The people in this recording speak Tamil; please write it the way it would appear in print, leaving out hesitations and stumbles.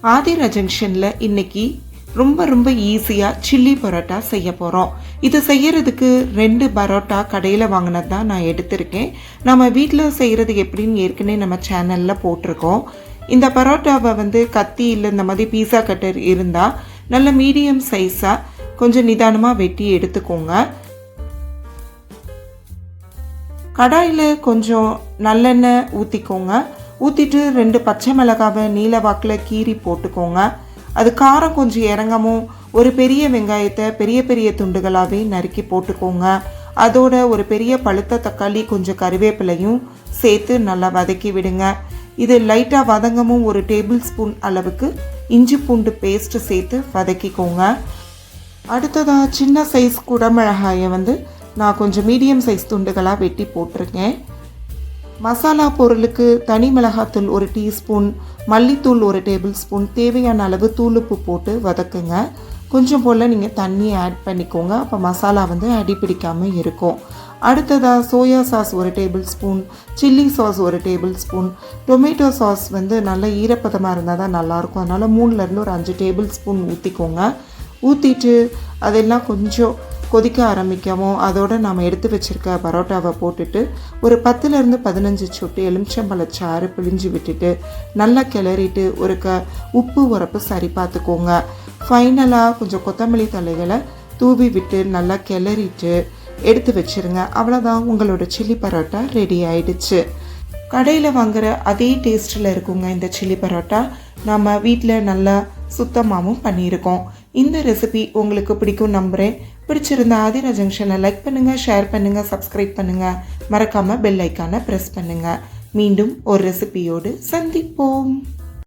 ஆதிரா ஜங்ஷனில் இன்னைக்கு ரொம்ப ஈஸியாக சில்லி பரோட்டா செய்ய போகிறோம். இது செய்யறதுக்கு 2 பரோட்டா கடையில் வாங்கினது தான் நான் எடுத்திருக்கேன். நம்ம வீட்டில் செய்கிறது எப்படின்னு ஏற்கனவே நம்ம சேனலில் போட்டிருக்கோம். இந்த பரோட்டாவை கத்தி இல்லை இந்த மாதிரி பீஸா கட்டர் இருந்தால் நல்ல மீடியம் சைஸாக கொஞ்சம் நிதானமாக வெட்டி எடுத்துக்கோங்க. கடாயில் கொஞ்சம் நல்லெண்ணெய் ஊற்றிக்கோங்க. ஊற்றிட்டு 2 பச்சை மிளகாவை நீல வாக்கில் கீறி போட்டுக்கோங்க. அது காரம் கொஞ்சம் இறங்கவும் ஒரு பெரிய வெங்காயத்தை பெரிய துண்டுகளாகவே நறுக்கி போட்டுக்கோங்க. அதோட ஒரு பெரிய பழுத்த தக்காளி கொஞ்சம் கருவேப்பிலையும் சேர்த்து நல்லா வதக்கி விடுங்க. இது லைட்டாக வதங்கவும் ஒரு டேபிள் ஸ்பூன் அளவுக்கு இஞ்சி பூண்டு பேஸ்ட்டு சேர்த்து வதக்கிக்கோங்க. அடுத்ததாக சின்ன சைஸ் குடமிளகாயை நான் கொஞ்சம் மீடியம் சைஸ் துண்டுகளாக வெட்டி போட்டிருக்கேன். மசாலா பொருளுக்கு தனி மிளகாத்தூள் 1 டீஸ்பூன், மல்லித்தூள் 1 டேபிள் ஸ்பூன், தேவையான அளவு தூளுப்பு போட்டு வதக்குங்க. கொஞ்சம் போல் நீங்கள் தண்ணி ஆட் பண்ணிக்கோங்க. அப்போ மசாலா அடி பிடிக்காமல் இருக்கும். அடுத்ததாக soya sauce 1 table spoon, chilli sauce 1 table spoon, tomato sauce நல்ல ஈரப்பதமாக இருந்தால் தான் நல்லாயிருக்கும். அதனால் 3லேருந்து ஒரு 5 டேபிள் ஸ்பூன் ஊற்றிக்கோங்க. ஊற்றிட்டு அதெல்லாம் கொஞ்சம் கொதிக்க ஆரம்பிக்கவும் அதோடு நாம் எடுத்து வச்சுருக்க பரோட்டாவை போட்டுட்டு ஒரு 10லேருந்து 15 சொட்டு எலுமிச்சம்பழச்சாறு பிழிஞ்சு விட்டுட்டு நல்லா கிளறிட்டு ஒரு உப்பு உரப்பு சரி பார்த்துக்கோங்க. ஃபைனலாக கொஞ்சம் கொத்தமல்லி தழைகளை தூவி விட்டு நல்லா கிளறிட்டு எடுத்து வச்சுருங்க. அவ்வளோதான், உங்களோட சில்லி பரோட்டா ரெடி ஆயிடுச்சு. கடையில் வாங்குகிற அதே டேஸ்ட்டில் இருக்குங்க இந்த சில்லி பரோட்டா. நம்ம வீட்டில் நல்லா சுத்தமாகவும் பண்ணியிருக்கோம். இந்த ரெசிபி உங்களுக்கு பிடிக்கும் நம்புகிறேன். பிடிச்சிருந்த ஆதிரா ஜங்ஷனை லைக் பண்ணுங்கள், ஷேர் பண்ணுங்கள், சப்ஸ்கிரைப் பண்ணுங்கள். மறக்காமல் பெல் ஐக்கானை ப்ரெஸ் பண்ணுங்கள். மீண்டும் ஒரு ரெசிபியோடு சந்திப்போம்.